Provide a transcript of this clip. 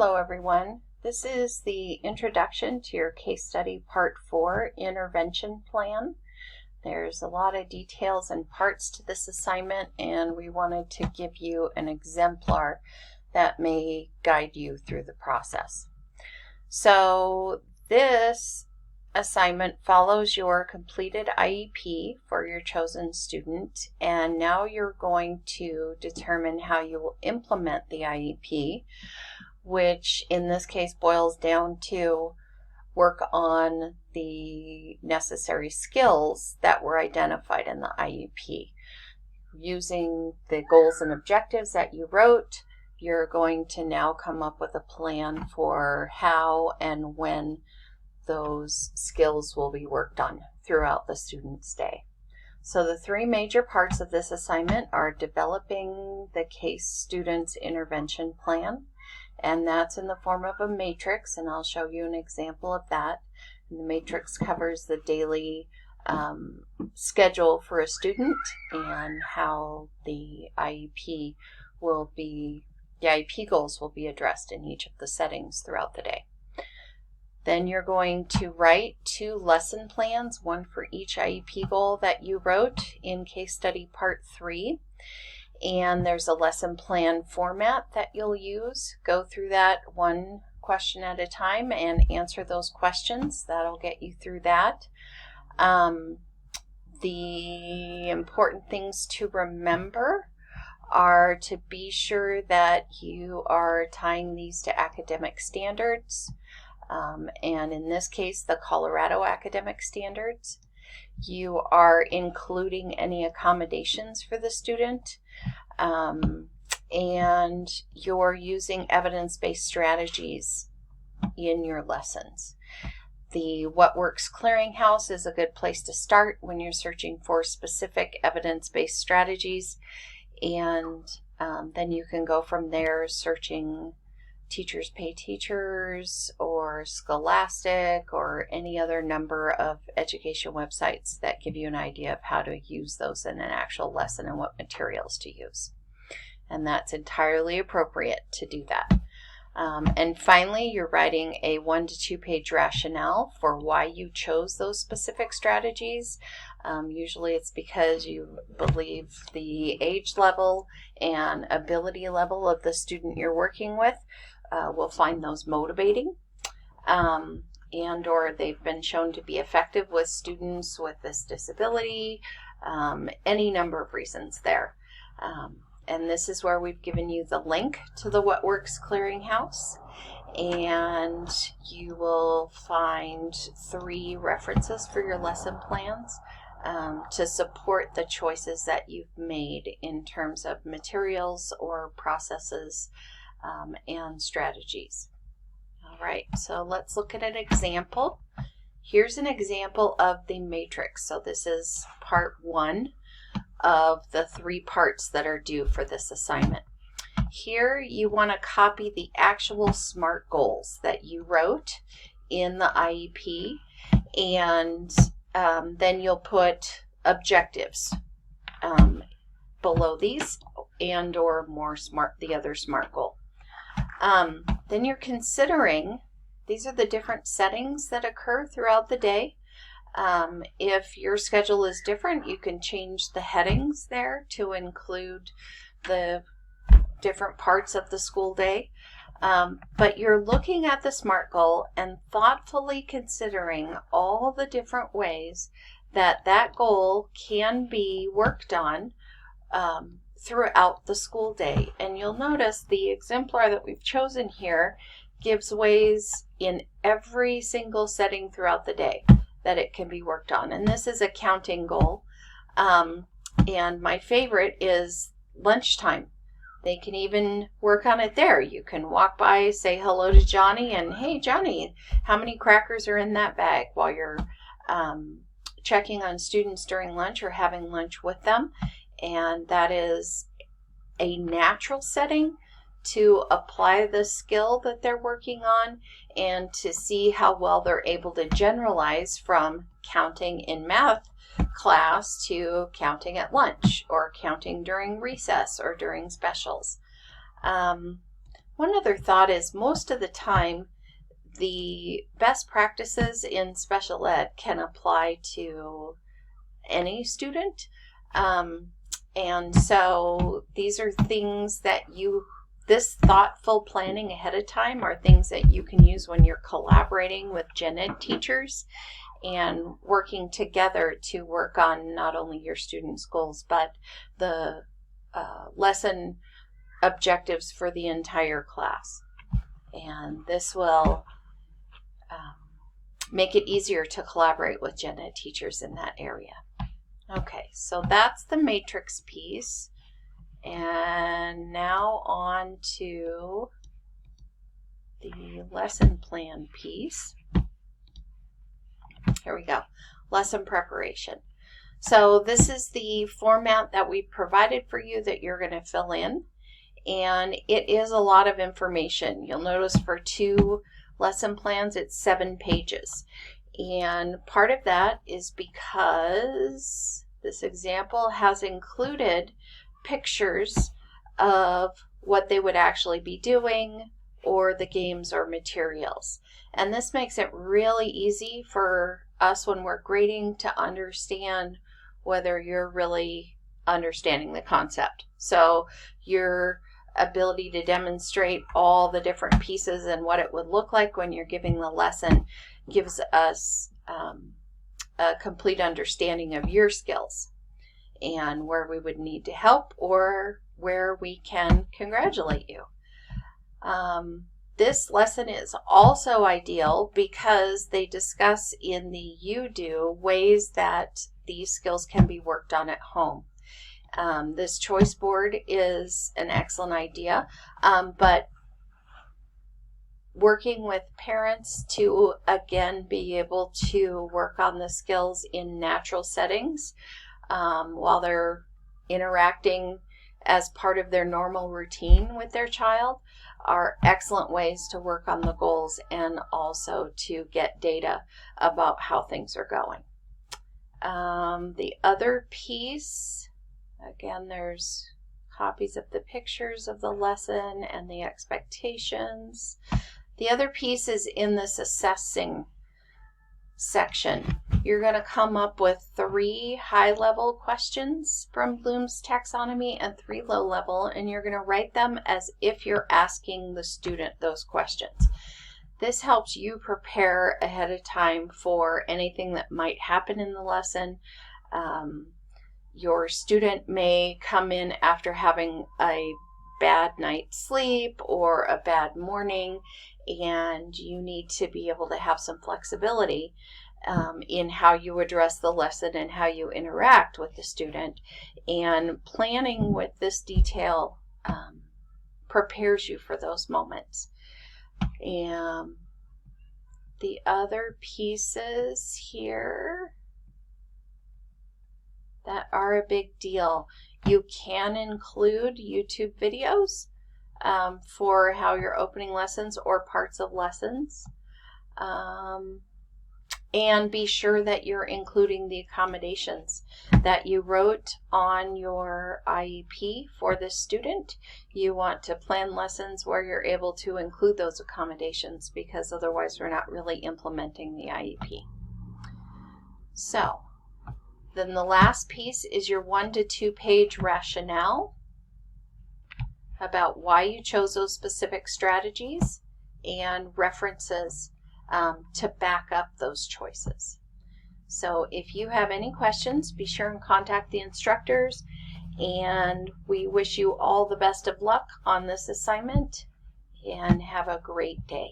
Hello everyone. This is the introduction to your case study part 4 intervention plan. There's a lot of details and parts to this assignment, and we wanted to give you an exemplar that may guide you through the process. So this assignment follows your completed IEP for your chosen student, and now you're going to determine how you will implement the IEP, which in this case boils down to work on the necessary skills that were identified in the IEP. Using the goals and objectives that you wrote, you're going to now come up with a plan for how and when those skills will be worked on throughout the student's day. So the three major parts of this assignment are developing the case student's intervention plan, and that's in the form of a matrix, and I'll show you an example of that. And the matrix covers the daily schedule for a student and how the IEP goals will be addressed in each of the settings throughout the day. Then you're going to write 2 lesson plans, one for each IEP goal that you wrote in case study part 3. And there's a lesson plan format that you'll use. Go through that one question at a time and answer those questions. That'll get you through that. The important things to remember are to be sure that you are tying these to academic standards. And in this case, the Colorado academic standards. You are including any accommodations for the student, and you're using evidence-based strategies in your lessons. The What Works Clearinghouse is a good place to start when you're searching for specific evidence-based strategies, and then you can go from there searching Teachers Pay Teachers or Scholastic or any other number of education websites that give you an idea of how to use those in an actual lesson and what materials to use. And that's entirely appropriate to do that. And finally, you're writing a 1 to 2 page rationale for why you chose those specific strategies. Usually it's because you believe the age level and ability level of the student you're working with will find those motivating, and or they've been shown to be effective with students with this disability, any number of reasons there. And this is where we've given you the link to the What Works Clearinghouse, and you will find 3 references for your lesson plans to support the choices that you've made in terms of materials or processes and strategies. All right, so let's look at an example. Here's an example of the matrix. So this is part 1 of the 3 parts that are due for this assignment. Here you want to copy the actual SMART goals that you wrote in the IEP, and then you'll put objectives below these and or more the other SMART goal. Then you're considering, these are the different settings that occur throughout the day. If your schedule is different, you can change the headings there to include the different parts of the school day. But you're looking at the SMART goal and thoughtfully considering all the different ways that that goal can be worked on throughout the school day. And you'll notice the exemplar that we've chosen here gives ways in every single setting throughout the day that it can be worked on. And this is a counting goal. And my favorite is lunchtime. They can even work on it there. You can walk by, say hello to Johnny, and hey Johnny, how many crackers are in that bag, while you're checking on students during lunch or having lunch with them. And that is a natural setting to apply the skill that they're working on and to see how well they're able to generalize from counting in math class to counting at lunch or counting during recess or during specials. One other thought is most of the time the best practices in special ed can apply to any student. And so these are things that this thoughtful planning ahead of time are things that you can use when you're collaborating with gen ed teachers and working together to work on not only your students' goals, but the lesson objectives for the entire class. And this will make it easier to collaborate with gen ed teachers in that area. Okay, so that's the matrix piece. And now on to the lesson plan piece. Here we go, lesson preparation. So this is the format that we provided for you that you're going to fill in. And it is a lot of information. You'll notice for 2 lesson plans, it's 7 pages. And part of that is because this example has included pictures of what they would actually be doing or the games or materials. And this makes it really easy for us when we're grading to understand whether you're really understanding the concept. So your ability to demonstrate all the different pieces and what it would look like when you're giving the lesson gives us a complete understanding of your skills and where we would need to help or where we can congratulate you. This lesson is also ideal because they discuss in the You Do ways that these skills can be worked on at home. This choice board is an excellent idea, but working with parents to again be able to work on the skills in natural settings while they're interacting as part of their normal routine with their child are excellent ways to work on the goals and also to get data about how things are going. The other piece, again, there's copies of the pictures of the lesson and the expectations. The other piece is in this assessing section. You're going to come up with 3 high-level questions from Bloom's taxonomy and 3 low-level, and you're going to write them as if you're asking the student those questions. This helps you prepare ahead of time for anything that might happen in the lesson. Your student may come in after having a bad night's sleep or a bad morning, and you need to be able to have some flexibility in how you address the lesson and how you interact with the student. And planning with this detail prepares you for those moments. And the other pieces here that are a big deal. You can include YouTube videos for how you're opening lessons or parts of lessons. And be sure that you're including the accommodations that you wrote on your IEP for this student. You want to plan lessons where you're able to include those accommodations because otherwise we're not really implementing the IEP. So, then the last piece is your 1 to 2 page rationale about why you chose those specific strategies and references to back up those choices. So if you have any questions, be sure and contact the instructors, and we wish you all the best of luck on this assignment and have a great day.